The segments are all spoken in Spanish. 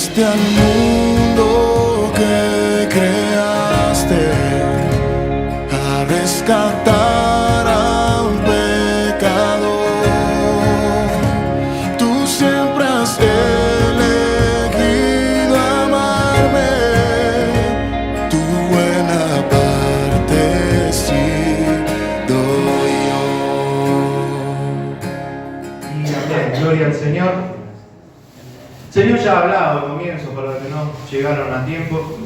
Viniste al mundo que creaste a rescatar a un pecador. Tú siempre has elegido amarme, tu buena parte sí doy yo. Y amén, gloria al Señor. El Señor ya ha hablado al comienzo, para los que no llegaron a tiempo.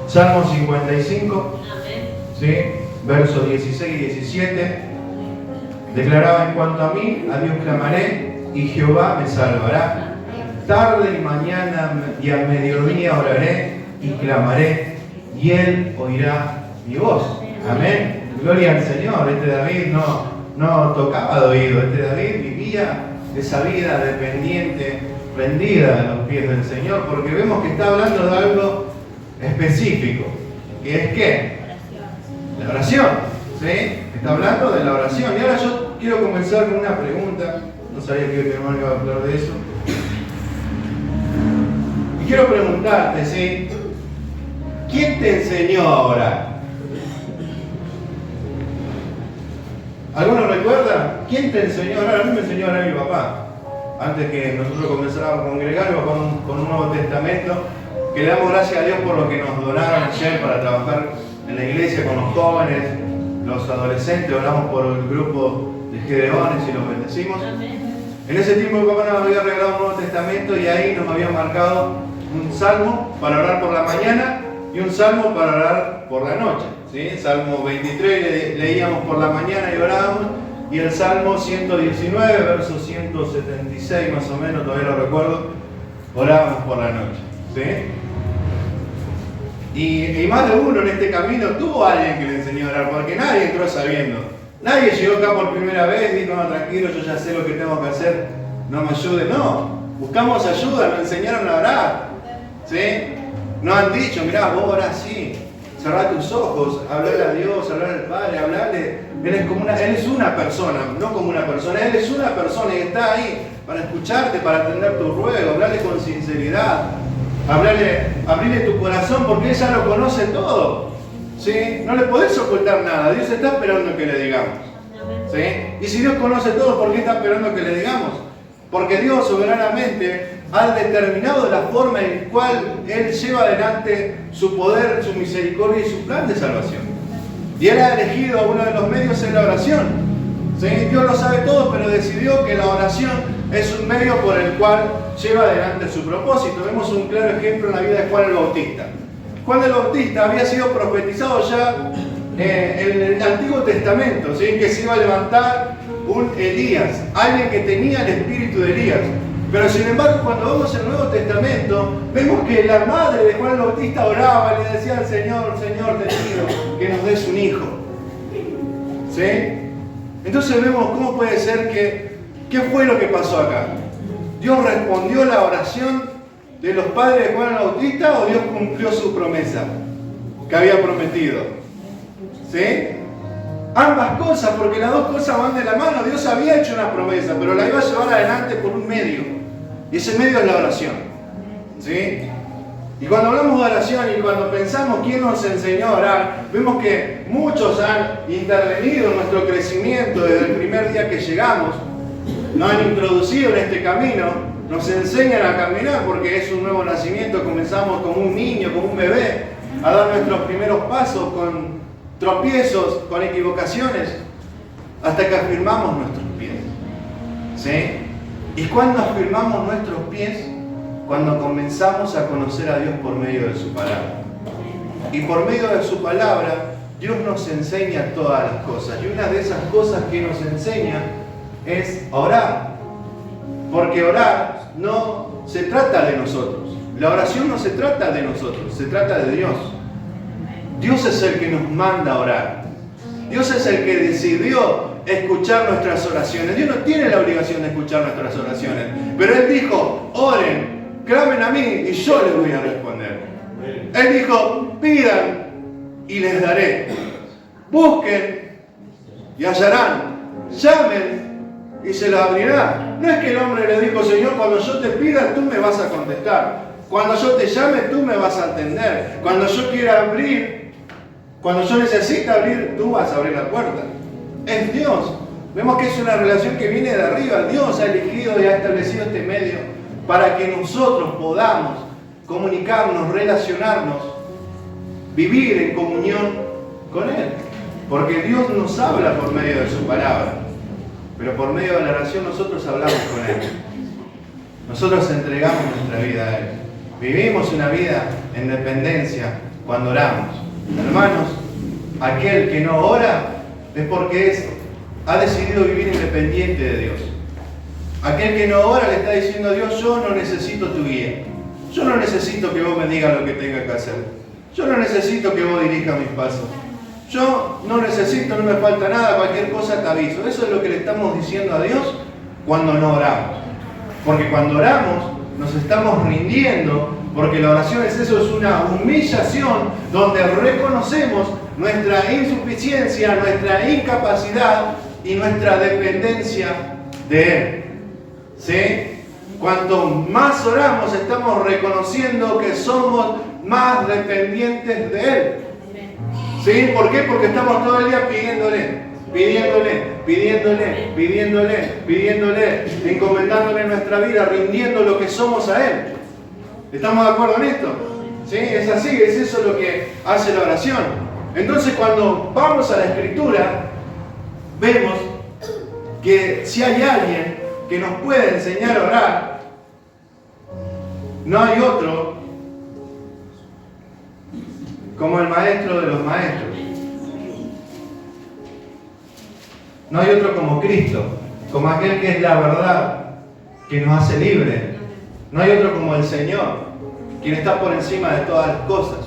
Salmo 55, ¿sí? Versos 16 y 17. Declaraba: en cuanto a mí, a Dios clamaré y Jehová me salvará. Tarde y mañana y a mediodía oraré y clamaré y Él oirá mi voz. Amén. Gloria al Señor. Este David no tocaba de oído. Este David vivía esa vida dependiente, rendida a los pies del Señor, porque vemos que está hablando de algo específico, que es ¿qué? La oración, ¿sí? Está hablando de la oración. Y ahora yo quiero comenzar con una pregunta. No sabía que mi hermano iba a hablar de eso. Y quiero preguntarte, ¿sí? ¿Quién te enseñó a orar? ¿Alguno recuerda? ¿Quién te enseñó a orar? A mí me enseñó a orar mi papá. Antes que nosotros comenzáramos a congregarnos con un Nuevo Testamento, que le damos gracias a Dios por lo que nos donaron ayer para trabajar en la iglesia con los jóvenes, los adolescentes. Oramos por el grupo de Gedeones y los bendecimos. En ese tiempo mi papá nos había regalado un Nuevo Testamento y ahí nos había marcado un salmo para orar por la mañana y un salmo para orar por la noche, ¿sí? Salmo 23 leíamos por la mañana y orábamos, y el Salmo 119, verso 176 más o menos, todavía lo recuerdo, orábamos por la noche, ¿sí? Y más de uno en este camino tuvo a alguien que le enseñó a orar, porque nadie entró sabiendo. Nadie llegó acá por primera vez y dijo: no, tranquilo, yo ya sé lo que tengo que hacer, no me ayude. No, buscamos ayuda, nos enseñaron a orar, ¿sí? Nos han dicho: mirá, vos orás así, cerrá tus ojos, hablarle a Dios, hablarle al Padre, hablarle. Él es una persona, no como una persona, Él es una persona y está ahí para escucharte, para atender tu ruego, hablarle con sinceridad, abrirle tu corazón, porque Él ya lo conoce todo, ¿sí? No le podés ocultar nada, Dios está esperando que le digamos, ¿sí? Y si Dios conoce todo, ¿por qué está esperando que le digamos? Porque Dios soberanamente ha determinado la forma en la cual Él lleva adelante su poder, su misericordia y su plan de salvación. Y Él ha elegido uno de los medios en la oración, ¿sí? Dios lo sabe todo, pero decidió que la oración es un medio por el cual lleva adelante su propósito. Vemos un claro ejemplo en la vida de Juan el Bautista. Juan el Bautista había sido profetizado ya en el Antiguo Testamento, ¿sí? Que se iba a levantar un Elías, alguien que tenía el espíritu de Elías. Pero sin embargo, cuando vamos al Nuevo Testamento, vemos que la madre de Juan el Bautista oraba y le decía al Señor: Señor, te pido que nos des un hijo, ¿sí? Entonces vemos cómo puede ser ¿qué fue lo que pasó acá? ¿Dios respondió la oración de los padres de Juan el Bautista o Dios cumplió su promesa que había prometido? ¿Sí? Ambas cosas, porque las dos cosas van de la mano. Dios había hecho una promesa, pero la iba a llevar adelante por un medio. Y ese medio es la oración, ¿sí? Y cuando hablamos de oración y cuando pensamos quién nos enseñó a orar, vemos que muchos han intervenido en nuestro crecimiento desde el primer día que llegamos. Nos han introducido en este camino, nos enseñan a caminar porque es un nuevo nacimiento. Comenzamos como un niño, como un bebé, a dar nuestros primeros pasos con tropiezos, con equivocaciones, hasta que afirmamos nuestros pies, ¿sí? ¿Y cuándo afirmamos nuestros pies? Cuando comenzamos a conocer a Dios por medio de su palabra. Y por medio de su palabra, Dios nos enseña todas las cosas. Y una de esas cosas que nos enseña es orar. Porque orar no se trata de nosotros. La oración no se trata de nosotros, se trata de Dios. Dios es el que nos manda a orar. Dios es el que decidió escuchar nuestras oraciones. Dios no tiene la obligación de escuchar nuestras oraciones. Pero Él dijo: oren, clamen a mí y yo les voy a responder. Él dijo: pidan y les daré. Busquen y hallarán. Llamen y se la abrirá. No es que el hombre le dijo, Señor, cuando yo te pida, tú me vas a contestar. Cuando yo te llame, tú me vas a atender. Cuando yo quiera abrir, cuando yo necesite abrir, tú vas a abrir la puerta. Es Dios. Vemos que es una relación que viene de arriba. Dios ha elegido y ha establecido este medio para que nosotros podamos comunicarnos, relacionarnos, vivir en comunión con Él. Porque Dios nos habla por medio de su palabra, pero por medio de la oración nosotros hablamos con Él. Nosotros entregamos nuestra vida a Él. Vivimos una vida en dependencia cuando oramos. Hermanos, aquel que no ora es porque ha decidido vivir independiente de Dios. Aquel que no ora le está diciendo a Dios, yo no necesito tu guía. Yo no necesito que vos me digas lo que tenga que hacer. Yo no necesito que vos dirijas mis pasos. Yo no necesito, no me falta nada, cualquier cosa te aviso. Eso es lo que le estamos diciendo a Dios cuando no oramos. Porque cuando oramos nos estamos rindiendo, porque la oración es eso, es una humillación donde reconocemos nuestra insuficiencia, nuestra incapacidad y nuestra dependencia de Él. ¿Sí? Cuanto más oramos, estamos reconociendo que somos más dependientes de Él. ¿Sí? ¿Por qué? Porque estamos todo el día pidiéndole, encomendándole nuestra vida, rindiendo lo que somos a Él. ¿Estamos de acuerdo en esto? ¿Sí? Es así, es eso lo que hace la oración. Entonces, cuando vamos a la Escritura, vemos que si hay alguien que nos puede enseñar a orar, no hay otro como el maestro de los maestros. No hay otro como Cristo, como aquel que es la verdad, que nos hace libres. No hay otro como el Señor, quien está por encima de todas las cosas.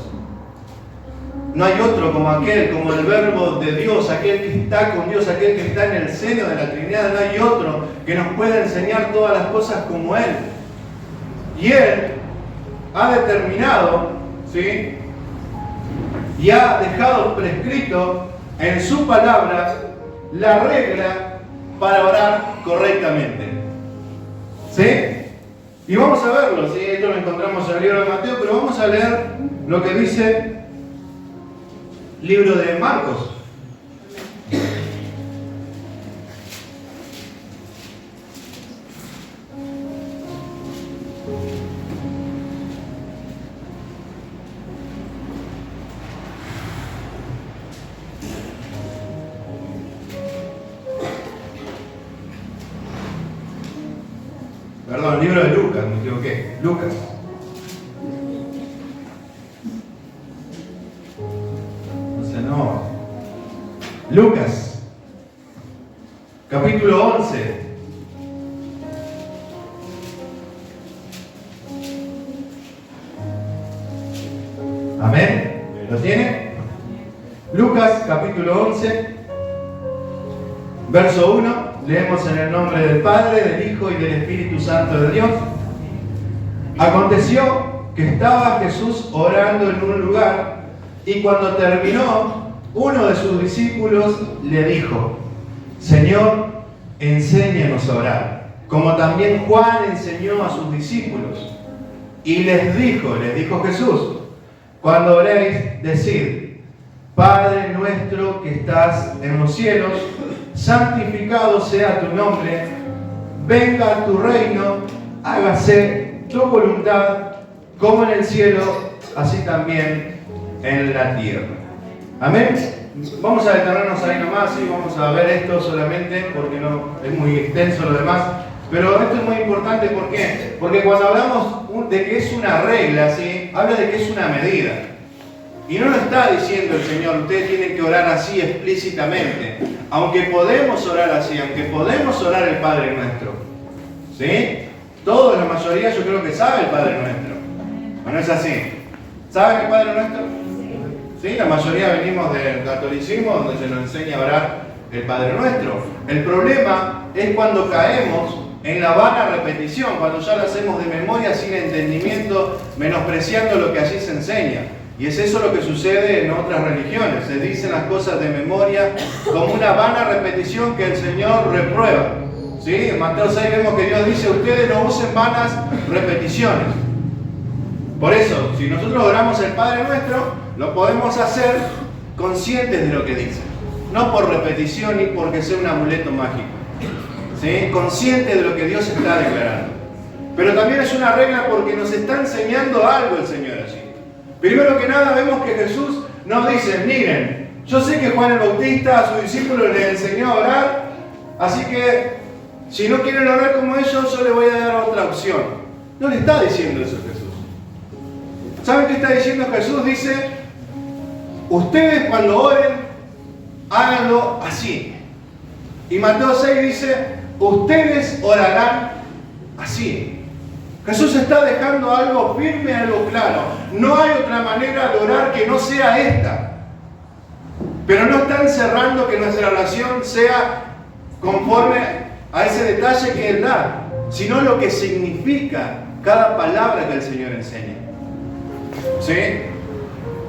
No hay otro como aquel, como el Verbo de Dios, aquel que está con Dios, aquel que está en el seno de la Trinidad. No hay otro que nos pueda enseñar todas las cosas como Él. Y Él ha determinado, ¿sí?, y ha dejado prescrito en su palabra la regla para orar correctamente. ¿Sí? Y vamos a verlo, ¿sí? Esto lo encontramos en el libro de Mateo, pero vamos a leer lo que dice el libro de Marcos. Perdón, el libro de Lucas, me equivoqué. Lucas. Lucas, capítulo 11. Amén. ¿Lo tiene? Lucas, capítulo 11, verso 1. Leemos en el nombre del Padre, del Hijo y del Espíritu Santo de Dios. Aconteció que estaba Jesús orando en un lugar, y cuando terminó, uno de sus discípulos le dijo: Señor, enséñanos a orar, como también Juan enseñó a sus discípulos. Y les dijo Jesús: cuando oréis, decid: Padre nuestro que estás en los cielos, santificado sea tu nombre, venga tu reino, hágase tu voluntad, como en el cielo, así también en la tierra. Amén. Vamos a detenernos ahí nomás y vamos a ver esto solamente porque no es muy extenso lo demás. Pero esto es muy importante, ¿por qué? Porque cuando hablamos de que es una regla, ¿sí?, habla de que es una medida. Y no lo está diciendo el Señor, ustedes tienen que orar así explícitamente. Aunque podemos orar así, aunque podemos orar el Padre Nuestro. ¿Sí? Todos, la mayoría, yo creo que sabe el Padre Nuestro. ¿O no es así? ¿Saben el Padre Nuestro? ¿Sí? La mayoría venimos del catolicismo, donde se nos enseña a orar el Padre Nuestro. El problema es cuando caemos en la vana repetición, cuando ya lo hacemos de memoria sin entendimiento, menospreciando lo que allí se enseña. Y es eso lo que sucede en otras religiones. Se dicen las cosas de memoria como una vana repetición que el Señor reprueba. ¿Sí? En Mateo 6 vemos que Dios dice, ustedes no usen vanas repeticiones. Por eso, si nosotros oramos el Padre Nuestro, lo podemos hacer conscientes de lo que dice. No por repetición ni porque sea un amuleto mágico. ¿Sí? Conscientes de lo que Dios está declarando. Pero también es una regla porque nos está enseñando algo el Señor allí. Primero que nada vemos que Jesús nos dice, miren, yo sé que Juan el Bautista a sus discípulos les enseñó a orar, así que si no quieren orar como ellos, yo les voy a dar otra opción. No le está diciendo eso Jesús. ¿Saben qué está diciendo Jesús? Dice, ustedes cuando oren, háganlo así. Y Mateo 6 dice, ustedes orarán así. Jesús está dejando algo firme, algo claro. No hay otra manera de orar que no sea esta. Pero no está encerrando que nuestra oración sea conforme a ese detalle que Él da, sino lo que significa cada palabra que el Señor enseña. ¿Sí?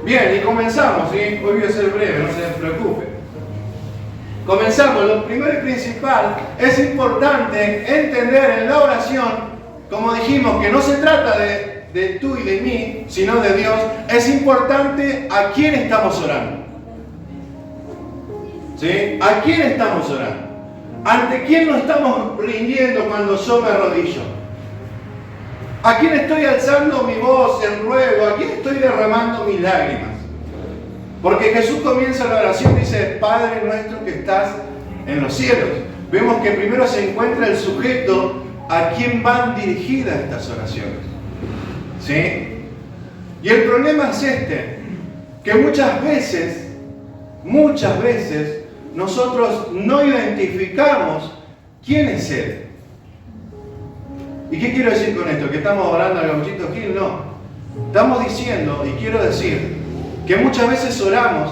Bien, y comenzamos, ¿sí? Hoy voy a ser breve, no se preocupe. Comenzamos. Lo primero y principal, es importante entender en la oración, como dijimos, que no se trata de tú y de mí, sino de Dios. Es importante a quién estamos orando. ¿Sí? ¿A quién estamos orando? ¿Ante quién nos estamos rindiendo cuando yo me arrodillo? ¿A quién estoy alzando mi voz en ruego? ¿A quién estoy derramando mis lágrimas? Porque Jesús comienza la oración y dice, Padre nuestro que estás en los cielos. Vemos que primero se encuentra el sujeto a quien van dirigidas estas oraciones. ¿Sí? Y el problema es este, que muchas veces, nosotros no identificamos quién es Él. ¿Y qué quiero decir con esto? ¿Que estamos orando al Gauchito Gil? No. Estamos diciendo, y quiero decir, que muchas veces oramos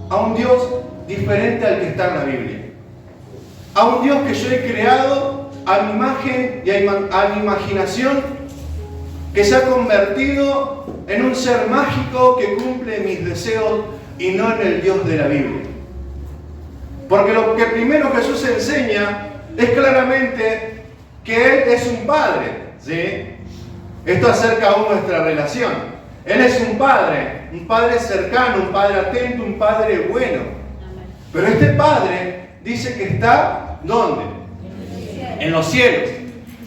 a un Dios diferente al que está en la Biblia. A un Dios que yo he creado a mi imagen y a mi imaginación, que se ha convertido en un ser mágico que cumple mis deseos y no en el Dios de la Biblia. Porque lo que primero Jesús enseña es claramente que Él es un Padre, ¿sí? Esto acerca aún nuestra relación. Él es un Padre cercano, un Padre atento, un Padre bueno. Pero este Padre dice que está, ¿dónde? En los cielos.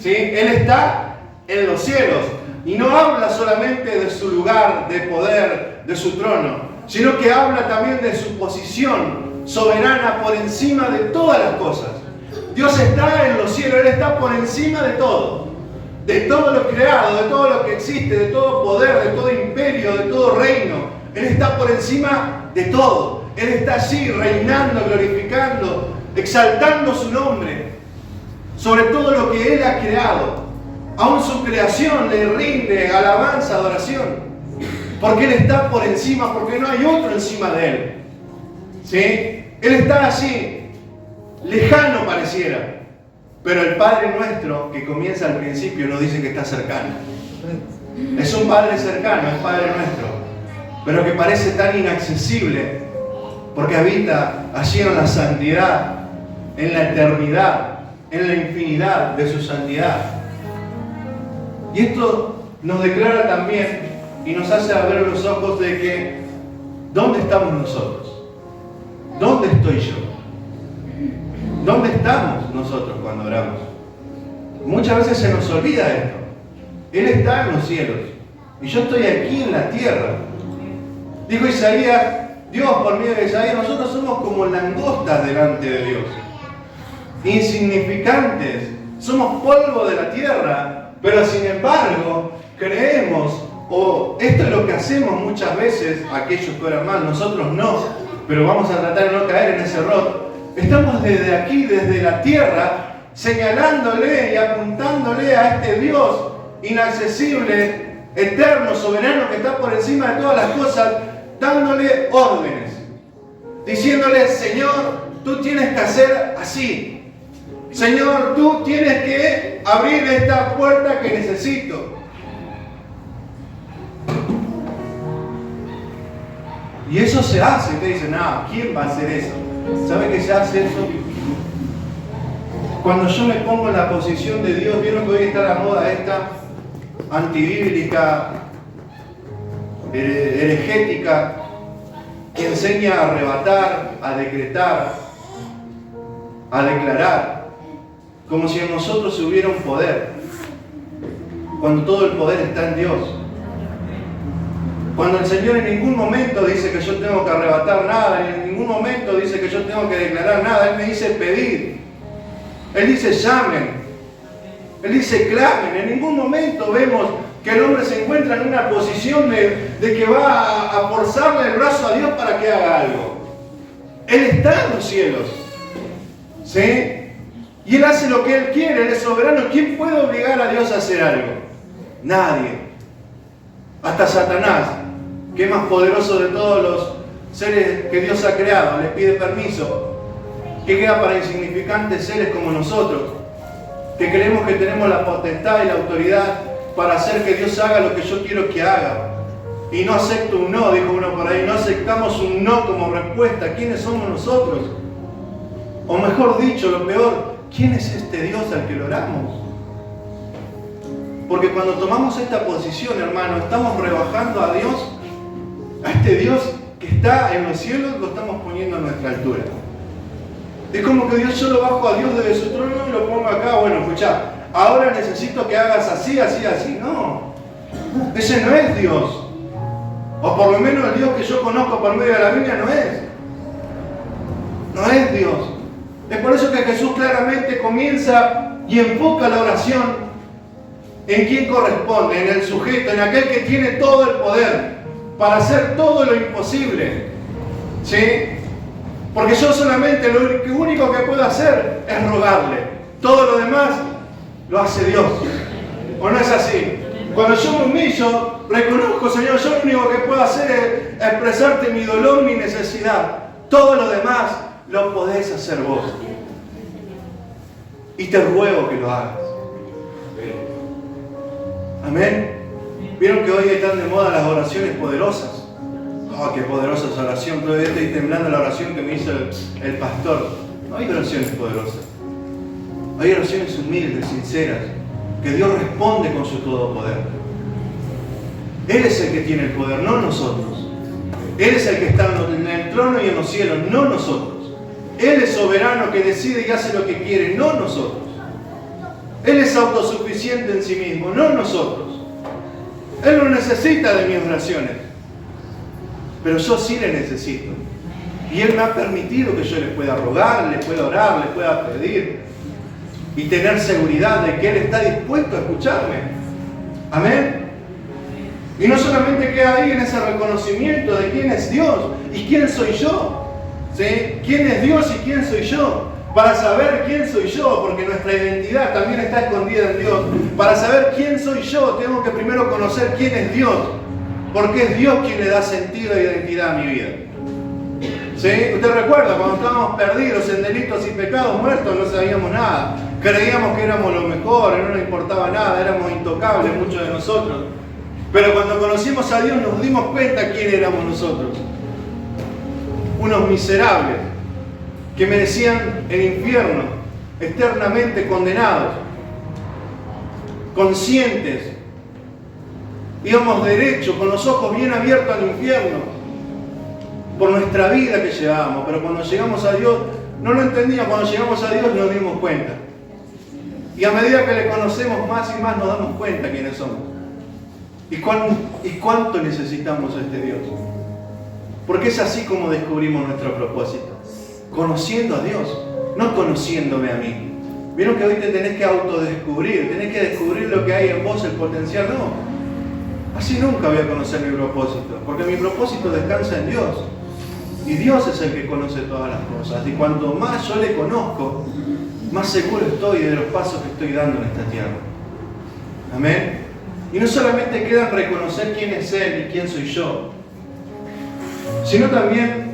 ¿Sí? Él está en los cielos. Y no habla solamente de su lugar de poder, de su trono, sino que habla también de su posición soberana por encima de todas las cosas. Dios está en los cielos, Él está por encima de todo lo creado, de todo lo que existe, de todo poder, de todo imperio, de todo reino. Él está por encima de todo. Él está allí reinando, glorificando, exaltando su nombre sobre todo lo que Él ha creado. Aún su creación le rinde alabanza, adoración, porque Él está por encima, porque no hay otro encima de Él. ¿Sí? Él está allí, lejano pareciera, pero el Padre nuestro, que comienza al principio, nos dice que está cercano. Es un Padre cercano, es Padre nuestro, pero que parece tan inaccesible, porque habita allí en la santidad, en la eternidad, en la infinidad de su santidad. Y esto nos declara también y nos hace abrir los ojos de que ¿dónde estamos nosotros? ¿Dónde estoy yo? ¿Dónde estamos nosotros cuando oramos? Muchas veces se nos olvida esto. Él está en los cielos y yo estoy aquí en la tierra. Dijo Isaías, Dios por medio de Isaías, nosotros somos como langostas delante de Dios. Insignificantes, somos polvo de la tierra, pero sin embargo creemos, o esto es lo que hacemos muchas veces, aquellos que oran mal, nosotros no, pero vamos a tratar de no caer en ese error. Estamos desde aquí, desde la tierra, señalándole y apuntándole a este Dios inaccesible, eterno, soberano, que está por encima de todas las cosas, dándole órdenes, diciéndole, Señor, tú tienes que hacer así. Señor, tú tienes que abrir esta puerta que necesito. Y eso se hace. Usted dice, no, ¿quién va a hacer eso? ¿Sabe que se hace eso? Cuando yo me pongo en la posición de Dios, vieron que hoy está la moda esta antibíblica, heregética, que enseña a arrebatar, a decretar, a declarar, como si en nosotros hubiera un poder, cuando todo el poder está en Dios. Cuando el Señor en ningún momento dice que yo tengo que arrebatar nada, ni en ningún momento dice que yo tengo que declarar nada. Él me dice pedid, Él dice llamen, Él dice clamen. En ningún momento vemos que el hombre se encuentra en una posición de que va a forzarle el brazo a Dios para que haga algo. Él está en los cielos, ¿sí? Y Él hace lo que Él quiere, Él es soberano. ¿Quién puede obligar a Dios a hacer algo? Nadie. Hasta Satanás, que es más poderoso de todos los seres que Dios ha creado, le pide permiso. ¿Qué queda para insignificantes seres como nosotros, que creemos que tenemos la potestad y la autoridad para hacer que Dios haga lo que yo quiero que haga? Y no acepto un no, dijo uno por ahí, no aceptamos un no como respuesta. ¿Quiénes somos nosotros? O mejor dicho, lo peor, ¿quién es este Dios al que lo oramos? Porque cuando tomamos esta posición, hermano, estamos rebajando a Dios, a este Dios que está en los cielos, lo estamos poniendo a nuestra altura. Es como que Dios, yo lo bajo a Dios desde su trono y lo pongo acá. Bueno, escuchá, ahora necesito que hagas así, así, así. No, ese no es Dios. O por lo menos el Dios que yo conozco por medio de la Biblia no es. No es Dios. Es por eso que Jesús claramente comienza y enfoca la oración en quién corresponde, en el sujeto, en aquel que tiene todo el poder para hacer todo lo imposible. ¿Sí? Porque yo solamente lo único que puedo hacer es rogarle. Todo lo demás lo hace Dios. ¿O no es así? Cuando yo me humillo, reconozco, Señor, yo lo único que puedo hacer es expresarte mi dolor, mi necesidad. Todo lo demás lo podés hacer vos. Y te ruego que lo hagas. Amén. ¿Vieron que hoy están de moda las oraciones poderosas? ¡Oh, qué poderosa esa oración! Todavía estoy temblando la oración que me hizo el pastor. No hay oraciones poderosas. Hay oraciones humildes, sinceras, que Dios responde con su todo poder. Él es el que tiene el poder, no nosotros. Él es el que está en el trono y en los cielos, no nosotros. Él es soberano que decide y hace lo que quiere, no nosotros. Él es autosuficiente en sí mismo, no nosotros. Él no necesita de mis oraciones, pero yo sí le necesito. Y Él me ha permitido que yo le pueda rogar, le pueda orar, le pueda pedir y tener seguridad de que Él está dispuesto a escucharme. Amén. Y no solamente queda ahí en ese reconocimiento de quién es Dios y quién soy yo. ¿Sí? ¿Quién es Dios y quién soy yo? Para saber quién soy yo, porque nuestra identidad también está escondida en Dios. Para saber quién soy yo, tengo que primero conocer quién es Dios, porque es Dios quien le da sentido e identidad a mi vida. ¿Sí? Usted recuerda, cuando estábamos perdidos en delitos y pecados, muertos, no sabíamos nada. Creíamos que éramos lo mejor, no nos importaba nada, éramos intocables muchos de nosotros. Pero cuando conocimos a Dios nos dimos cuenta quién éramos nosotros. Unos miserables que merecían el infierno, eternamente condenados, conscientes, íbamos derecho, con los ojos bien abiertos al infierno, por nuestra vida que llevábamos. Pero cuando llegamos a Dios, no lo entendíamos. Cuando llegamos a Dios nos dimos cuenta. Y a medida que le conocemos más y más nos damos cuenta quiénes somos. ¿Y cuánto necesitamos a este Dios? Porque es así como descubrimos nuestro propósito. Conociendo a Dios, no conociéndome a mí. Vieron que hoy te tenés que autodescubrir, tenés que descubrir lo que hay en vos, el potencial. No, así nunca voy a conocer mi propósito, porque mi propósito descansa en Dios. Y Dios es el que conoce todas las cosas. Y cuanto más yo le conozco, más seguro estoy de los pasos que estoy dando en esta tierra. Amén. Y no solamente queda en reconocer quién es Él y quién soy yo, sino también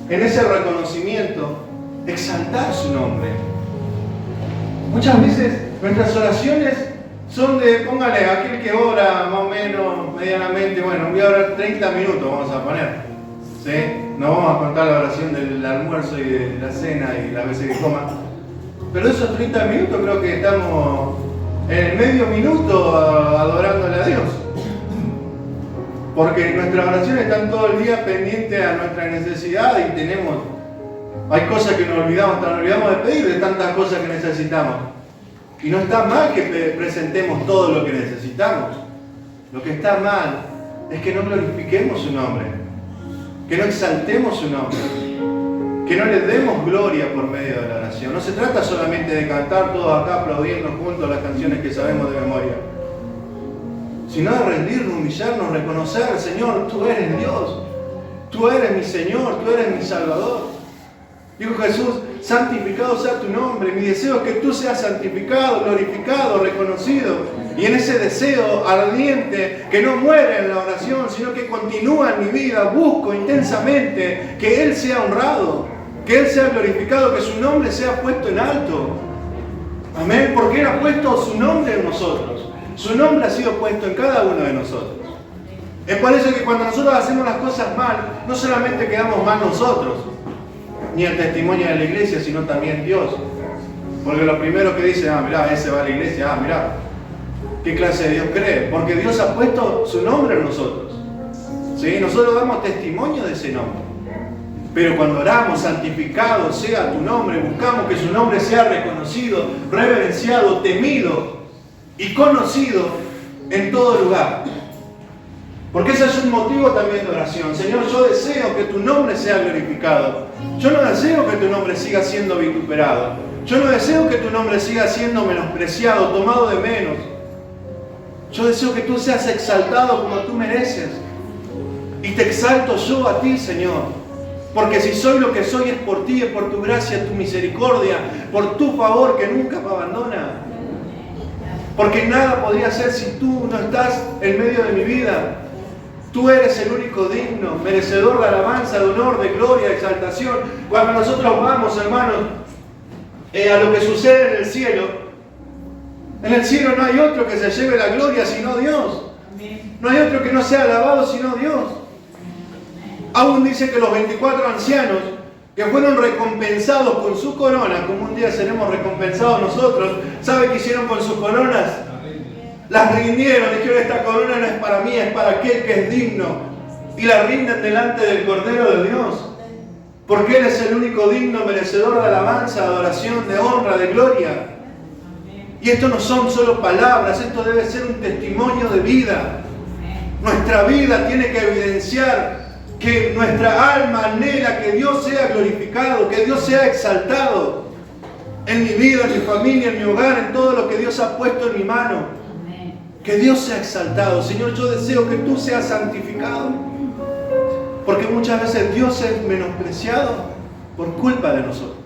en ese reconocimiento exaltar su nombre. Muchas veces nuestras oraciones son de, póngale, aquel que ora más o menos, medianamente, bueno, voy a orar 30 minutos, vamos a poner. ¿Sí? No vamos a contar la oración del almuerzo y de la cena y las veces que coma. Pero esos 30 minutos creo que estamos en el medio minuto adorándole a Dios. Porque nuestras oraciones están todo el día pendientes a nuestra necesidad y hay cosas que nos olvidamos de pedir de tantas cosas que necesitamos. Y no está mal que presentemos todo lo que necesitamos. Lo que está mal es que no glorifiquemos su nombre, que no exaltemos su nombre, que no le demos gloria por medio de la oración. No se trata solamente de cantar todos acá aplaudiendo juntos las canciones que sabemos de memoria, sino de rendirnos, humillarnos, reconocer, Señor, tú eres Dios, tú eres mi Señor, tú eres mi Salvador. Dijo Jesús, santificado sea tu nombre. Mi deseo es que tú seas santificado, glorificado, reconocido. Y en ese deseo ardiente, que no muere en la oración, sino que continúa en mi vida, busco intensamente que Él sea honrado, que Él sea glorificado, que su nombre sea puesto en alto. Amén, porque Él ha puesto su nombre en nosotros. Su nombre ha sido puesto en cada uno de nosotros. Es por eso que cuando nosotros hacemos las cosas mal, no solamente quedamos mal nosotros, ni el testimonio de la iglesia, sino también Dios. Porque lo primero que dice, mirá, ese va a la iglesia, mirá, ¿qué clase de Dios cree? Porque Dios ha puesto su nombre en nosotros. ¿Sí? Nosotros damos testimonio de ese nombre. Pero cuando oramos, santificado sea tu nombre, buscamos que su nombre sea reconocido, reverenciado, temido y conocido en todo lugar. Porque ese es un motivo también de oración. Señor, yo deseo que tu nombre sea glorificado. Yo no deseo que tu nombre siga siendo vituperado. Yo no deseo que tu nombre siga siendo menospreciado, tomado de menos. Yo deseo que tú seas exaltado como tú mereces. Y te exalto yo a ti, Señor. Porque si soy lo que soy es por ti, es por tu gracia, tu misericordia, por tu favor que nunca me abandona. Porque nada podría ser si tú no estás en medio de mi vida. Tú eres el único digno, merecedor de alabanza, de honor, de gloria, de exaltación. Cuando nosotros vamos, hermanos, a lo que sucede en el cielo no hay otro que se lleve la gloria sino Dios. No hay otro que no sea alabado sino Dios. Aún dice que los 24 ancianos que fueron recompensados con su corona, como un día seremos recompensados nosotros, ¿sabe qué hicieron con sus coronas? Las rindieron, dijeron, esta corona no es para mí, es para aquel que es digno. Y la rinden delante del Cordero de Dios. Porque Él es el único digno, merecedor de alabanza, de adoración, de honra, de gloria. Y esto no son solo palabras, esto debe ser un testimonio de vida. Nuestra vida tiene que evidenciar que nuestra alma anhela que Dios sea glorificado, que Dios sea exaltado. En mi vida, en mi familia, en mi hogar, en todo lo que Dios ha puesto en mi mano. Que Dios sea exaltado. Señor, yo deseo que tú seas santificado. Porque muchas veces Dios es menospreciado por culpa de nosotros.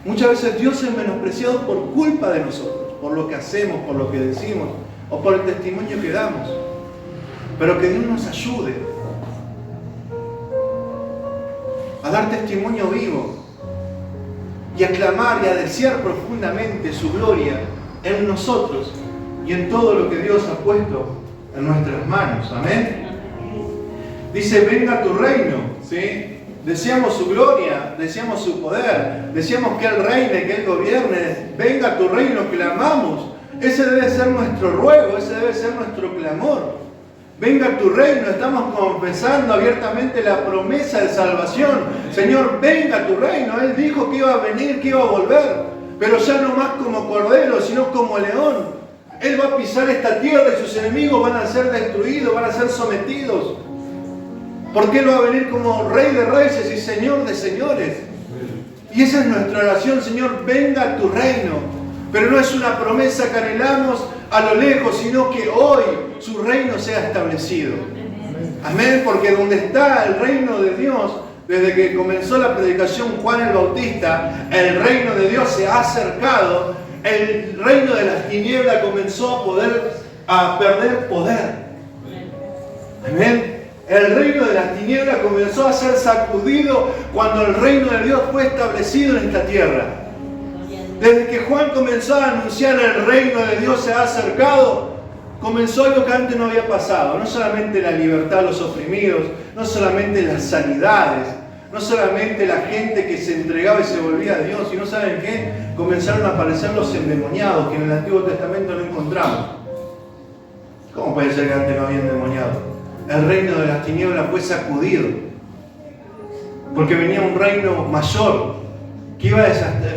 Muchas veces Dios es menospreciado por culpa de nosotros. Por lo que hacemos, por lo que decimos o por el testimonio que damos. Pero que Dios nos ayude a dar testimonio vivo y a clamar y a desear profundamente su gloria en nosotros y en todo lo que Dios ha puesto en nuestras manos. Amén. Dice, venga tu reino, ¿sí? Deseamos su gloria, deseamos su poder, deseamos que Él reine, que Él gobierne. Venga tu reino, clamamos. Ese debe ser nuestro ruego, ese debe ser nuestro clamor. Venga tu reino, estamos confesando abiertamente la promesa de salvación. Señor, venga tu reino. Él dijo que iba a venir, que iba a volver. Pero ya no más como cordero, sino como león. Él va a pisar esta tierra y sus enemigos van a ser destruidos, van a ser sometidos. Porque Él va a venir como Rey de Reyes y Señor de Señores. Y esa es nuestra oración, Señor, venga tu reino. Pero no es una promesa que anhelamos a lo lejos, sino que hoy su reino sea establecido. Amén, porque donde está el reino de Dios, desde que comenzó la predicación Juan el Bautista, el reino de Dios se ha acercado, el reino de las tinieblas comenzó a perder poder. Amén. El reino de las tinieblas comenzó a ser sacudido cuando el reino de Dios fue establecido en esta tierra. Desde que Juan comenzó a anunciar el reino de Dios se ha acercado, comenzó algo que antes no había pasado. No solamente la libertad a los oprimidos, no solamente las sanidades, no solamente la gente que se entregaba y se volvía a Dios, sino ¿saben qué? Comenzaron a aparecer los endemoniados que en el Antiguo Testamento no encontramos. ¿Cómo puede ser que antes no había endemoniados? El reino de las tinieblas fue sacudido, porque venía un reino mayor que iba a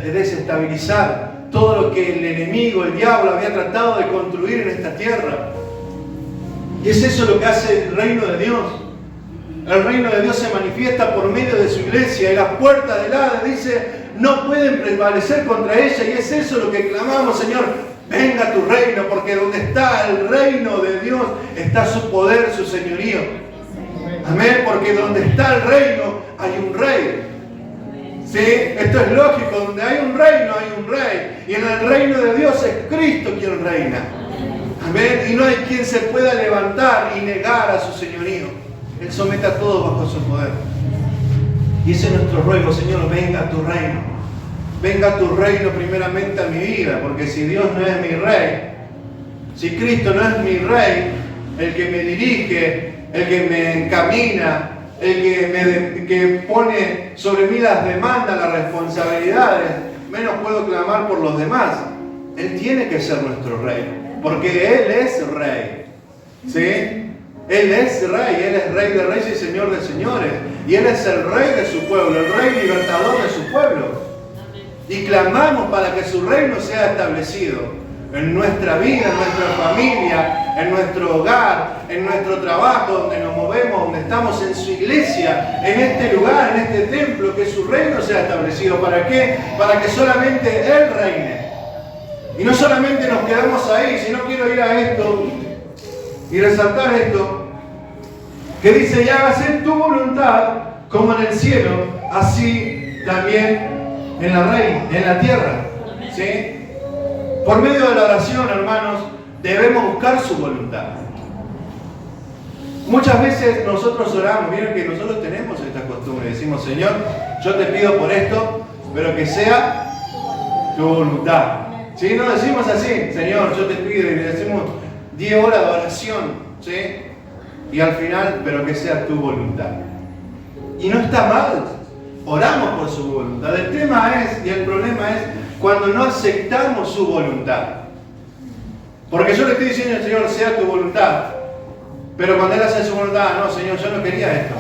desestabilizar todo lo que el enemigo, el diablo, había tratado de construir en esta tierra. Y es eso lo que hace el reino de Dios. El reino de Dios se manifiesta por medio de su iglesia, y las puertas del Hades, dice, no pueden prevalecer contra ella. Y es eso lo que clamamos, Señor, venga tu reino, porque donde está el reino de Dios está su poder, su señorío. Amén, porque donde está el reino hay un rey. ¿Sí? Esto es lógico, donde hay un reino hay un rey, y en el reino de Dios es Cristo quien reina. Amén, y no hay quien se pueda levantar y negar a su señorío. Él somete a todos bajo su poder. Y ese es nuestro ruego, Señor, venga a tu reino. Venga a tu reino primeramente a mi vida, porque si Dios no es mi rey, si Cristo no es mi rey, el que me dirige, el que me encamina, el que pone sobre mí las demandas, las responsabilidades, menos puedo clamar por los demás. Él tiene que ser nuestro rey, porque Él es rey. ¿Sí? Él es rey, Él es rey de reyes y señor de señores. Y Él es el rey de su pueblo, el rey libertador de su pueblo. Y clamamos para que su reino sea establecido en nuestra vida, en nuestra familia, en nuestro hogar, en nuestro trabajo, donde nos movemos, donde estamos, en su iglesia, en este lugar, en este templo, que su reino sea establecido. ¿Para qué? Para que solamente Él reine. Y no solamente nos quedamos ahí, sino quiero ir a esto y resaltar esto, que dice, y hágase tu voluntad como en el cielo, así también en la tierra. ¿Sí? Por medio de la oración, hermanos, debemos buscar su voluntad. Muchas veces nosotros oramos, miren que nosotros tenemos esta costumbre, decimos, Señor, yo te pido por esto, pero que sea tu voluntad. ¿Sí? No decimos así, Señor, yo te pido, y decimos 10 horas de oración, ¿sí? Y al final, pero que sea tu voluntad. Y no está mal, oramos por su voluntad. El tema es, y el problema es, cuando no aceptamos su voluntad. Porque yo le estoy diciendo al Señor, sea tu voluntad, pero cuando Él hace su voluntad, no, Señor, yo no quería esto.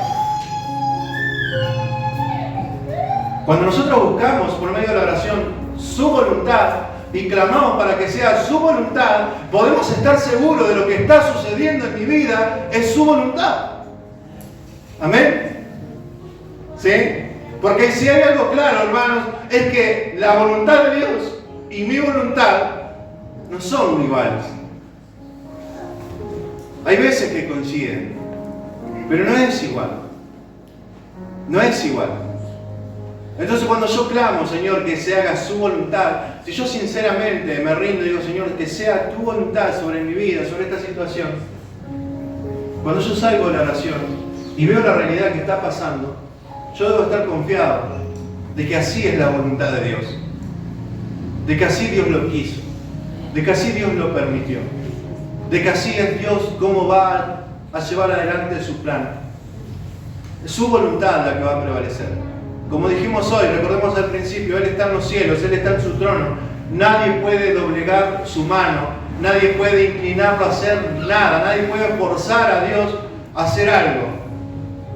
Cuando nosotros buscamos por medio de la oración su voluntad y clamamos para que sea su voluntad, podemos estar seguros de lo que está sucediendo en mi vida es su voluntad. Amén. ¿Sí? Porque si hay algo claro, hermanos, es que la voluntad de Dios y mi voluntad no son iguales. Hay veces que coinciden, pero no es igual. No es igual. Entonces cuando yo clamo, Señor, que se haga su voluntad, si yo sinceramente me rindo y digo, Señor, que sea tu voluntad sobre mi vida, sobre esta situación, cuando yo salgo de la oración y veo la realidad que está pasando, yo debo estar confiado de que así es la voluntad de Dios, de que así Dios lo quiso, de que así Dios lo permitió, de que así es Dios cómo va a llevar adelante su plan. Es su voluntad la que va a prevalecer. Como dijimos hoy, recordemos al principio, Él está en los cielos, Él está en su trono. Nadie puede doblegar su mano, nadie puede inclinarlo a hacer nada, nadie puede forzar a Dios a hacer algo.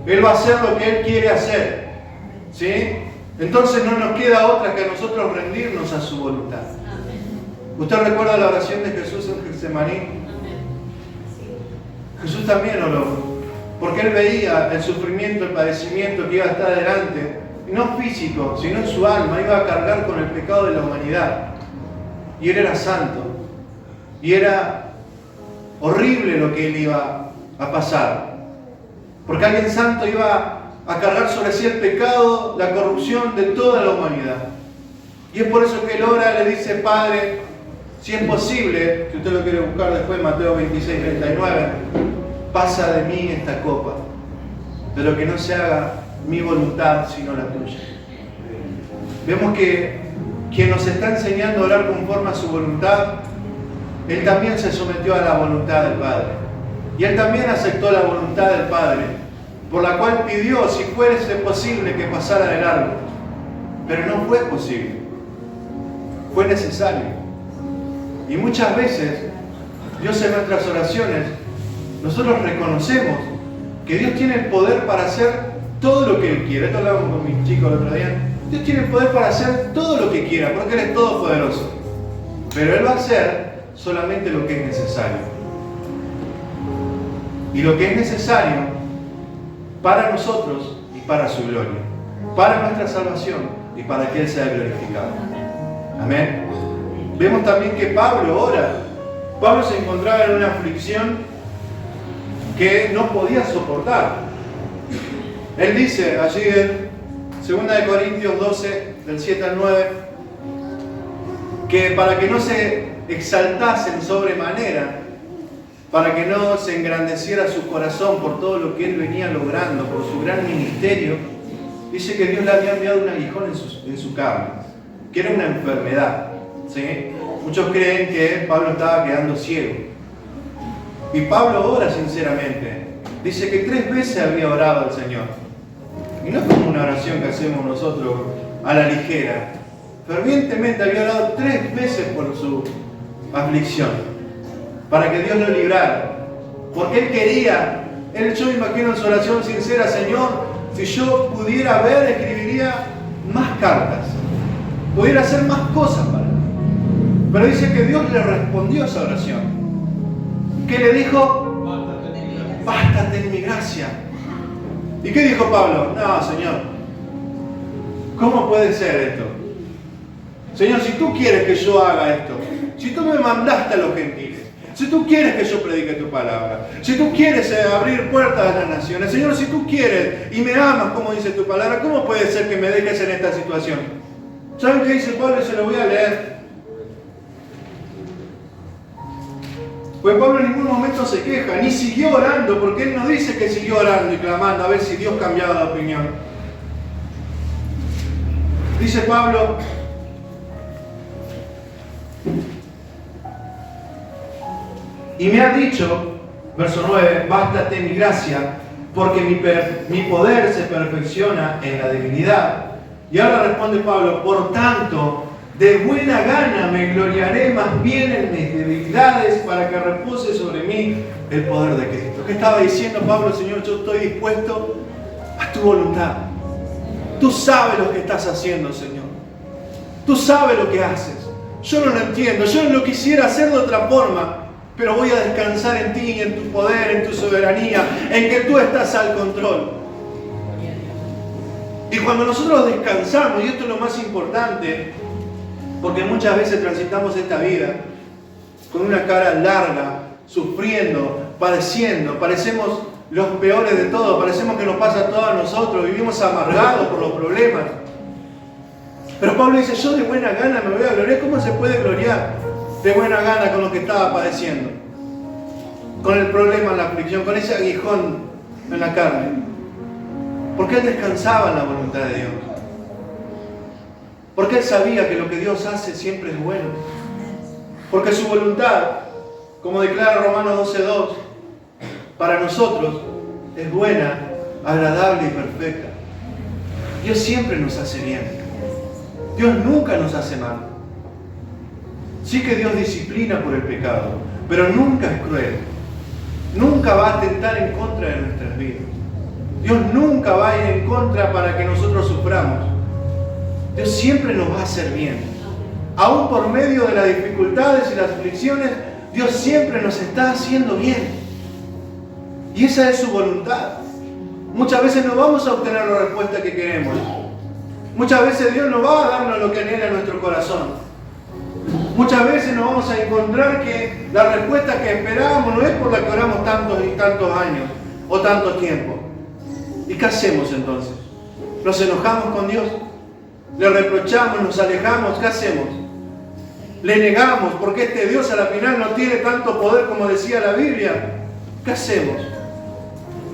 Él va a hacer lo que Él quiere hacer. ¿Sí? Entonces no nos queda otra que a nosotros rendirnos a su voluntad. ¿Usted recuerda la oración de Jesús en Getsemaní? Jesús también oró, porque Él veía el sufrimiento, el padecimiento que iba a estar delante, y no físico, sino en su alma, iba a cargar con el pecado de la humanidad. Y Él era santo, y era horrible lo que Él iba a pasar, porque alguien santo iba a cargar sobre sí el pecado, la corrupción de toda la humanidad. Y es por eso que Él ora, le dice, Padre, si es posible, si usted lo quiere buscar después, Mateo 26, 39, pasa de mí esta copa, pero que no se haga mi voluntad sino la tuya. Vemos que quien nos está enseñando a orar conforme a su voluntad, Él también se sometió a la voluntad del Padre. Y Él también aceptó la voluntad del Padre, por la cual pidió, si fuese posible, que pasara de largo. Pero no fue posible. Fue necesario. Y muchas veces, Dios en nuestras oraciones, nosotros reconocemos que Dios tiene el poder para hacer todo lo que Él quiere. Esto hablábamos con mis chicos el otro día. Dios tiene el poder para hacer todo lo que quiera, porque Él es todopoderoso. Pero Él va a hacer solamente lo que es necesario. Y lo que es necesario para nosotros y para su gloria. Para nuestra salvación y para que Él sea glorificado. Amén. Vemos también que Pablo ora. Pablo se encontraba en una aflicción que no podía soportar. Él dice allí en 2 Corintios 12, del 7 al 9, que para que no se exaltasen sobremanera, para que no se engrandeciera su corazón por todo lo que él venía logrando, por su gran ministerio, dice que Dios le había enviado un aguijón en su carne, que era una enfermedad. ¿Sí? Muchos creen que Pablo estaba quedando ciego. Y Pablo ora sinceramente. Dice que 3 veces había orado al Señor. Y no es como una oración que hacemos nosotros a la ligera. Fervientemente había orado 3 veces por su aflicción, para que Dios lo librara. Porque él quería, yo me imagino en su oración sincera: Señor, si yo pudiera ver, escribiría más cartas, pudiera hacer más cosas para él. Pero dice que Dios le respondió a esa oración. ¿Qué le dijo? Bástate en mi gracia. ¿Y qué dijo Pablo? No, Señor, ¿cómo puede ser esto? Señor, si tú quieres que yo haga esto, si tú me mandaste a los gentiles, si tú quieres que yo predique tu palabra, si tú quieres abrir puertas a las naciones, Señor, si tú quieres y me amas como dice tu palabra, ¿cómo puede ser que me dejes en esta situación? ¿Saben qué dice Pablo? Y se lo voy a leer. Pues Pablo en ningún momento se queja, ni siguió orando, porque él nos dice que siguió orando y clamando a ver si Dios cambiaba de opinión. Dice Pablo: y me ha dicho, verso 9, bástate mi gracia, porque mi poder se perfecciona en la debilidad. Y ahora responde Pablo: por tanto, de buena gana me gloriaré más bien en mis debilidades, para que repose sobre mí el poder de Cristo. ¿Qué estaba diciendo Pablo? Señor, yo estoy dispuesto a tu voluntad. Tú sabes lo que estás haciendo, Señor. Tú sabes lo que haces. Yo no lo entiendo, yo no lo quisiera hacer de otra forma, pero voy a descansar en ti, en tu poder, en tu soberanía, en que tú estás al control. Y cuando nosotros descansamos, y esto es lo más importante, porque muchas veces transitamos esta vida con una cara larga, sufriendo, padeciendo, parecemos los peores de todo, parecemos que nos pasa todo a nosotros, vivimos amargados por los problemas. Pero Pablo dice: yo de buena gana me voy a gloriar. ¿Cómo se puede gloriar de buena gana con lo que estaba padeciendo? Con el problema, la aflicción, con ese aguijón en la carne. Porque él descansaba en la voluntad de Dios. Porque él sabía que lo que Dios hace siempre es bueno. Porque su voluntad, como declara Romanos 12:2, para nosotros es buena, agradable y perfecta. Dios siempre nos hace bien. Dios nunca nos hace mal. Sí que Dios disciplina por el pecado, pero nunca es cruel. Nunca va a atentar en contra de nuestras vidas. Dios nunca va a ir en contra para que nosotros suframos. Dios siempre nos va a hacer bien. Aún por medio de las dificultades y las aflicciones, Dios siempre nos está haciendo bien. Y esa es su voluntad. Muchas veces no vamos a obtener la respuesta que queremos. Muchas veces Dios no va a darnos lo que anhela nuestro corazón. Muchas veces nos vamos a encontrar que la respuesta que esperábamos no es por la que oramos tantos y tantos años o tanto tiempo. ¿Y qué hacemos entonces? ¿Nos enojamos con Dios? ¿Le reprochamos? ¿Nos alejamos? ¿Qué hacemos? ¿Le negamos porque este Dios a la final no tiene tanto poder como decía la Biblia? ¿Qué hacemos?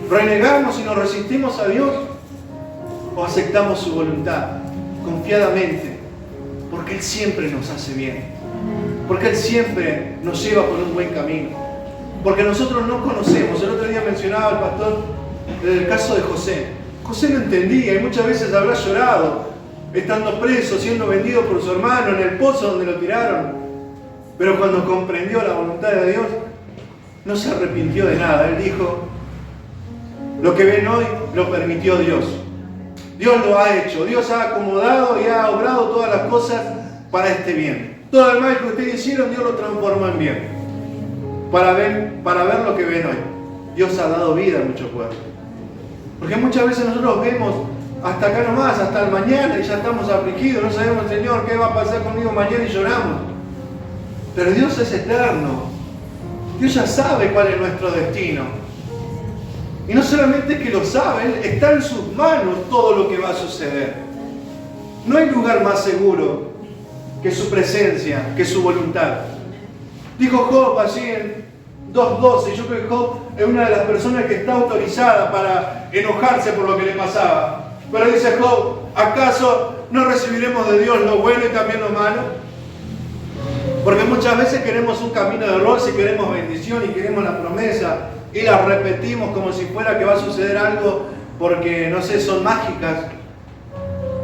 ¿Renegamos y nos resistimos a Dios? ¿O aceptamos su voluntad confiadamente? Porque Él siempre nos hace bien. Porque Él siempre nos lleva por un buen camino. Porque nosotros no conocemos. El otro día mencionaba el pastor el caso de José. José no entendía y muchas veces habrá llorado, estando preso, siendo vendido por su hermano, en el pozo donde lo tiraron. Pero cuando comprendió la voluntad de Dios, no se arrepintió de nada. Él dijo, lo que ven hoy lo permitió Dios. Dios lo ha hecho. Dios ha acomodado y ha obrado todas las cosas para este bien. Todo el mal que ustedes hicieron, Dios lo transformó en bien. Para ver lo que ven hoy. Dios ha dado vida a muchos pueblos. Porque muchas veces nosotros vemos hasta acá nomás, hasta el mañana, y ya estamos afligidos. No sabemos, Señor, qué va a pasar conmigo mañana, y lloramos. Pero Dios es eterno. Dios ya sabe cuál es nuestro destino. Y no solamente que lo sabe, está en sus manos todo lo que va a suceder. No hay lugar más seguro que su presencia, que su voluntad. Dijo Job así en 2:12, yo creo que Job es una de las personas que está autorizada para enojarse por lo que le pasaba. Pero dice Job, ¿acaso no recibiremos de Dios lo bueno y también lo malo? Porque muchas veces queremos un camino de error, si queremos bendición y queremos la promesa, y la repetimos como si fuera que va a suceder algo porque, no sé, son mágicas.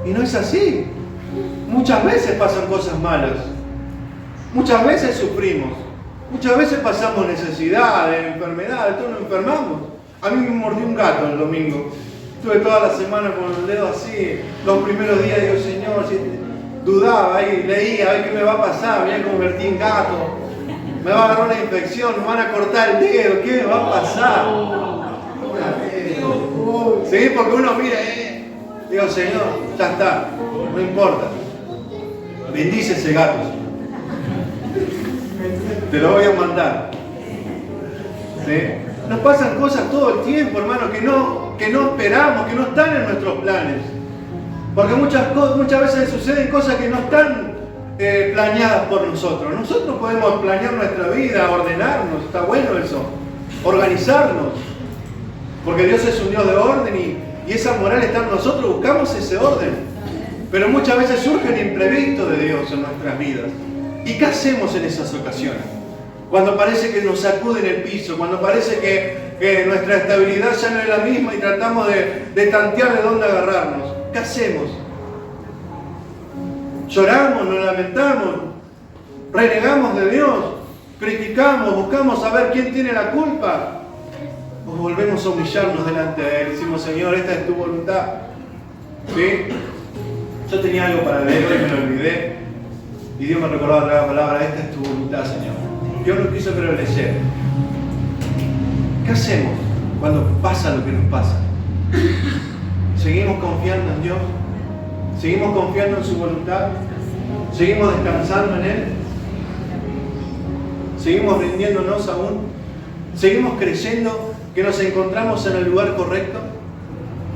Y no es así. Muchas veces pasan cosas malas. Muchas veces sufrimos. Muchas veces pasamos necesidades, enfermedades, todos nos enfermamos. A mí me mordió un gato el domingo. Estuve toda la semana con el dedo así. Los primeros días digo, Señor, si dudaba ahí, leía, a ver qué me va a pasar, me voy a convertir en gato. Me va a agarrar una infección, me van a cortar el dedo, ¿qué me va a pasar? Sí, porque uno mira, digo, Señor, ya está, no importa. Bendice ese gato. Te lo voy a mandar. ¿Sí? Nos pasan cosas todo el tiempo, hermano, que no esperamos, que no están en nuestros planes. Porque muchas veces suceden cosas que no están planeadas por nosotros. Nosotros podemos planear nuestra vida, ordenarnos, está bueno eso, organizarnos, porque Dios es un Dios de orden y esa moral está en nosotros, buscamos ese orden. Pero muchas veces surge el imprevisto de Dios en nuestras vidas. ¿Y qué hacemos en esas ocasiones? Cuando parece que nos sacuden el piso, cuando parece que nuestra estabilidad ya no es la misma y tratamos de tantear de dónde agarrarnos. ¿Qué hacemos? Lloramos, nos lamentamos, renegamos de Dios, criticamos, buscamos saber quién tiene la culpa, o volvemos a humillarnos delante de Él. Decimos, Señor, esta es tu voluntad. ¿Sí? Yo tenía algo para leer, hoy me lo olvidé, y Dios me recordaba otra palabra, esta es tu voluntad, Señor. Dios no quiso que lo leyera. ¿Qué hacemos cuando pasa lo que nos pasa? ¿Seguimos confiando en Dios? ¿Seguimos confiando en su voluntad? ¿Seguimos descansando en Él? ¿Seguimos rindiéndonos aún? ¿Seguimos creyendo que nos encontramos en el lugar correcto?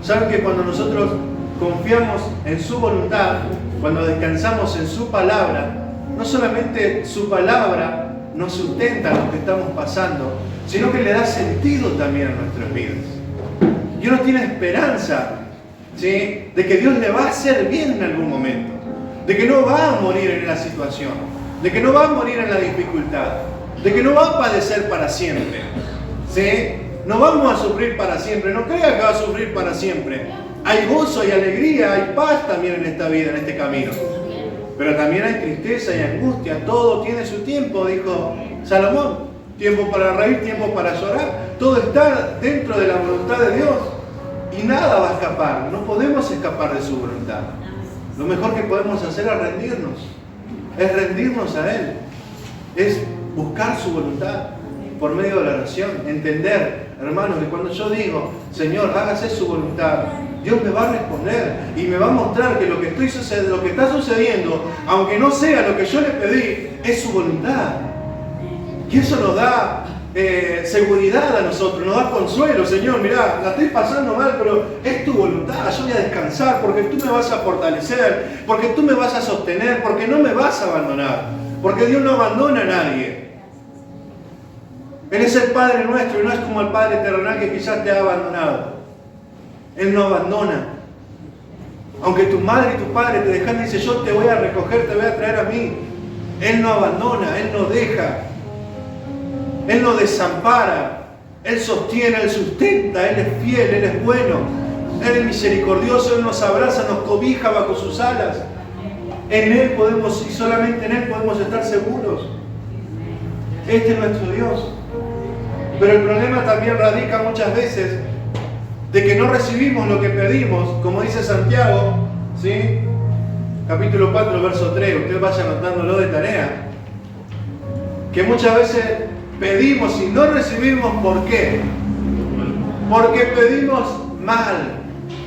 ¿Saben que cuando nosotros confiamos en su voluntad, cuando descansamos en su palabra, no solamente su palabra nos sustenta lo que estamos pasando, sino que le da sentido también a nuestras vidas? Y uno tiene esperanza, ¿sí?, de que Dios le va a hacer bien en algún momento, de que no va a morir en la situación, de que no va a morir en la dificultad, de que no va a padecer para siempre, ¿sí? No vamos a sufrir para siempre, no crea que va a sufrir para siempre. Hay gozo, hay alegría, hay paz también en esta vida, en este camino. Pero también hay tristeza y angustia, todo tiene su tiempo, dijo Salomón. Tiempo para reír, tiempo para llorar, todo está dentro de la voluntad de Dios. Y nada va a escapar, no podemos escapar de su voluntad. Lo mejor que podemos hacer es rendirnos a Él, es buscar su voluntad por medio de la oración, entender, hermanos, que cuando yo digo, Señor, hágase su voluntad, Dios me va a responder y me va a mostrar que lo que está sucediendo, aunque no sea lo que yo le pedí, es su voluntad. Y eso nos da seguridad a nosotros, nos da consuelo. Señor, mirá, la estoy pasando mal, pero es tu voluntad, yo voy a descansar porque tú me vas a fortalecer, porque tú me vas a sostener, porque no me vas a abandonar, porque Dios no abandona a nadie. Él es el Padre nuestro y no es como el Padre terrenal que quizás te ha abandonado. Él no abandona. Aunque tu madre y tu padre te dejan, dice, yo te voy a recoger, te voy a traer a mí. Él no abandona, Él no deja. Él no desampara. Él sostiene, Él sustenta, Él es fiel, Él es bueno, Él es misericordioso, Él nos abraza, nos cobija bajo sus alas. En Él podemos, y solamente en Él podemos estar seguros. Este es nuestro Dios. Pero el problema también radica muchas veces de que no recibimos lo que pedimos, como dice Santiago, ¿sí? Capítulo 4, verso 3, usted vaya anotándolo de tarea. Que muchas veces pedimos y no recibimos, ¿por qué? Porque pedimos mal,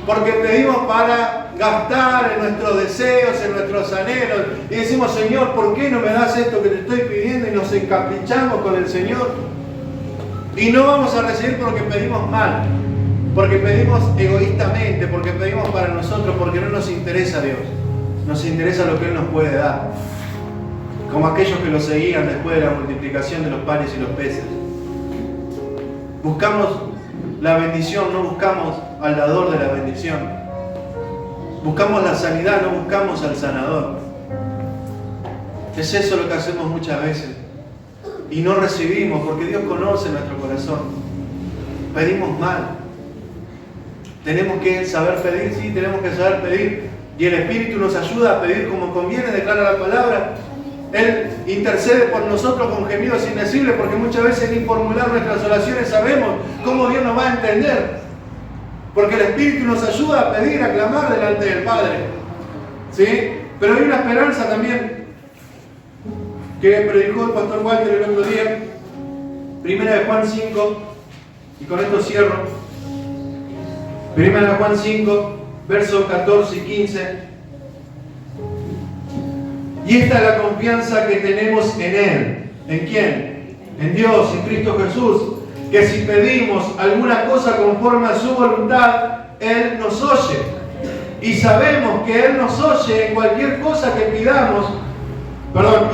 porque pedimos para gastar en nuestros deseos, en nuestros anhelos, y decimos, Señor, ¿por qué no me das esto que te estoy pidiendo? Y nos encaprichamos con el Señor. Y no vamos a recibir porque pedimos mal, porque pedimos egoístamente, porque pedimos para nosotros, porque no nos interesa Dios, nos interesa lo que Él nos puede dar. Como aquellos que lo seguían después de la multiplicación de los panes y los peces. Buscamos la bendición, no buscamos al dador de la bendición. Buscamos la sanidad, no buscamos al sanador. Es eso lo que hacemos muchas veces. Y no recibimos, porque Dios conoce nuestro corazón. Pedimos mal. Tenemos que saber pedir, sí, tenemos que saber pedir. Y el Espíritu nos ayuda a pedir como conviene, declara la palabra. Él intercede por nosotros con gemidos indecibles, porque muchas veces ni formular nuestras oraciones sabemos cómo Dios nos va a entender. Porque el Espíritu nos ayuda a pedir, a clamar delante del Padre. ¿Sí? Pero hay una esperanza también que predicó el pastor Walter el otro día. Primera de Juan 5, y con esto cierro. Primera de Juan 5, versos 14 y 15. Y esta es la confianza que tenemos en Él. ¿En quién? En Dios, en Cristo Jesús. Que si pedimos alguna cosa conforme a su voluntad, Él nos oye. Y sabemos que Él nos oye en cualquier cosa que pidamos.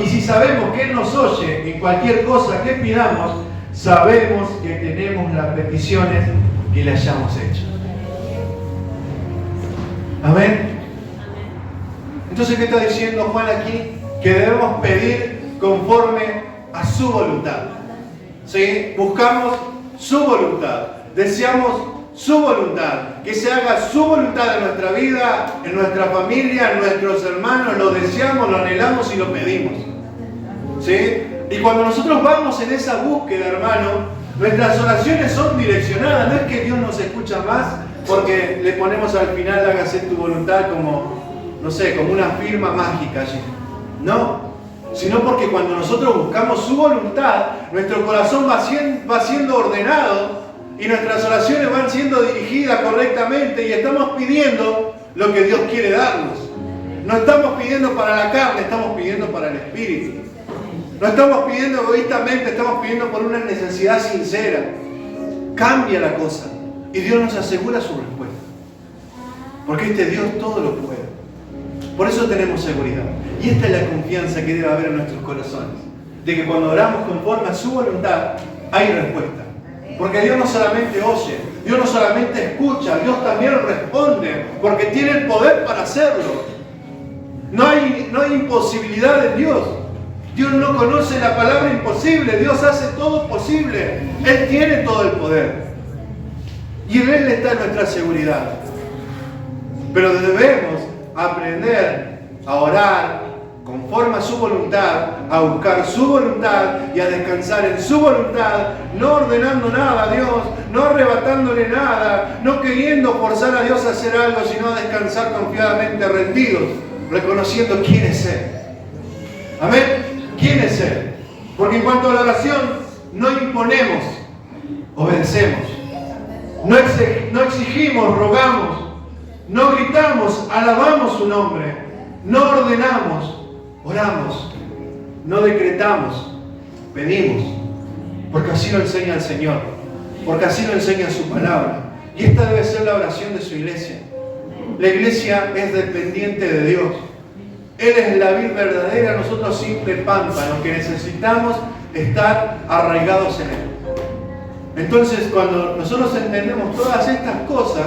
Y si sabemos que Él nos oye en cualquier cosa que pidamos, sabemos que tenemos las peticiones que le hayamos hecho. Amén. Entonces, ¿qué está diciendo Juan aquí? Que debemos pedir conforme a su voluntad. ¿Sí? Buscamos su voluntad, deseamos su voluntad, que se haga su voluntad en nuestra vida, en nuestra familia, en nuestros hermanos, lo deseamos, lo anhelamos y lo pedimos. ¿Sí? Y cuando nosotros vamos en esa búsqueda, hermano, nuestras oraciones son direccionadas. No es que Dios nos escucha más porque le ponemos al final hágase tu voluntad como, no sé, como una firma mágica allí. No, sino porque cuando nosotros buscamos su voluntad, nuestro corazón va siendo ordenado y nuestras oraciones van siendo dirigidas correctamente y estamos pidiendo lo que Dios quiere darnos. No estamos pidiendo para la carne, estamos pidiendo para el Espíritu. No estamos pidiendo egoístamente, estamos pidiendo por una necesidad sincera. Cambia la cosa y Dios nos asegura su respuesta. Porque este Dios todo lo puede. Por eso tenemos seguridad. Y esta es la confianza que debe haber en nuestros corazones. De que cuando oramos conforme a su voluntad, hay respuesta. Porque Dios no solamente oye, Dios no solamente escucha, Dios también responde. Porque tiene el poder para hacerlo. No hay imposibilidad en Dios. Dios no conoce la palabra imposible. Dios hace todo posible. Él tiene todo el poder. Y en Él está nuestra seguridad. Pero debemos aprender a orar conforme a su voluntad, a buscar su voluntad y a descansar en su voluntad, no ordenando nada a Dios, no arrebatándole nada, no queriendo forzar a Dios a hacer algo, sino a descansar confiadamente rendidos, reconociendo quién es Él. Amén. ¿Quién es Él? Porque en cuanto a la oración, no imponemos, obedecemos. No exigimos, rogamos. No gritamos, alabamos su nombre. No ordenamos, oramos. No decretamos, pedimos. Porque así lo enseña el Señor. Porque así lo enseña su palabra. Y esta debe ser la oración de su iglesia. La iglesia es dependiente de Dios. Él es la vid verdadera, nosotros simple pámpanos que necesitamos estar arraigados en Él. Entonces, cuando nosotros entendemos todas estas cosas,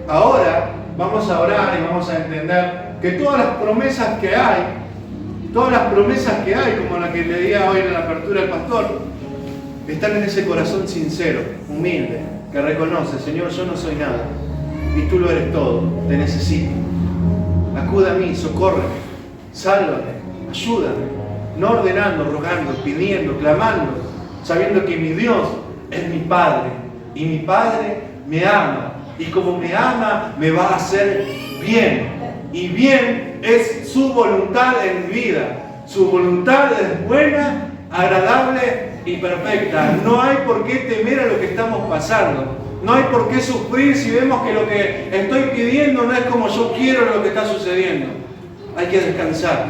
ahora vamos a orar y vamos a entender que todas las promesas que hay, como la que leía hoy en la apertura del pastor, Están en ese corazón sincero, humilde, que reconoce, Señor, yo no soy nada. Y tú lo eres todo, te necesito. Acude a mí, socórreme, sálvame, ayúdame. No ordenando, rogando, pidiendo, clamando, sabiendo que mi Dios es mi Padre. Y mi Padre me ama. Y como me ama, me va a hacer bien. Y bien es su voluntad en mi vida. Su voluntad es buena, agradable y perfecta. No hay por qué temer a lo que estamos pasando. No hay por qué sufrir si vemos que lo que estoy pidiendo no es como yo quiero lo que está sucediendo. Hay que descansar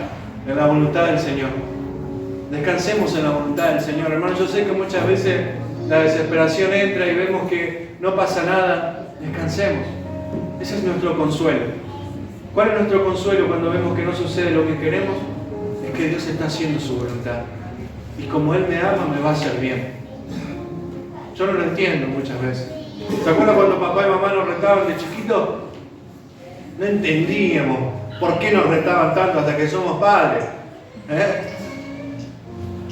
en la voluntad del Señor. Descansemos en la voluntad del Señor. Hermanos, yo sé que muchas veces la desesperación entra y vemos que no pasa nada. Descansemos. Ese es nuestro consuelo. ¿Cuál es nuestro consuelo cuando vemos que no sucede lo que queremos? Es que Dios está haciendo su voluntad. Y como Él me ama, me va a hacer bien. Yo no lo entiendo muchas veces. ¿Se acuerdan cuando papá y mamá nos retaban de chiquitos? No entendíamos por qué nos retaban tanto hasta que somos padres.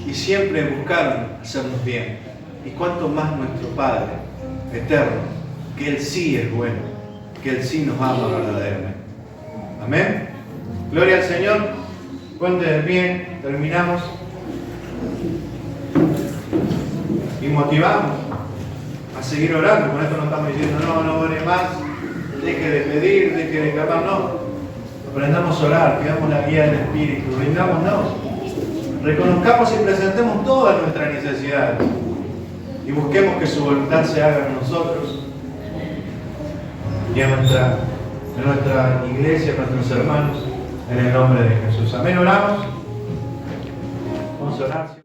Y siempre buscaron hacernos bien. Y cuánto más nuestro Padre eterno, que Él sí es bueno, que Él sí nos ama verdaderamente. Amén. Gloria al Señor. Ponte de pie, terminamos. Y motivamos a seguir orando. Con esto no estamos diciendo, no ore más, deje de pedir, deje de clamar, no. Aprendamos a orar, pidamos la guía del Espíritu, rindámonos. Reconozcamos y presentemos todas nuestras necesidades y busquemos que su voluntad se haga en nosotros y en nuestra iglesia, en nuestros hermanos, en el nombre de Jesús. Amén, oramos. Vamos a orar.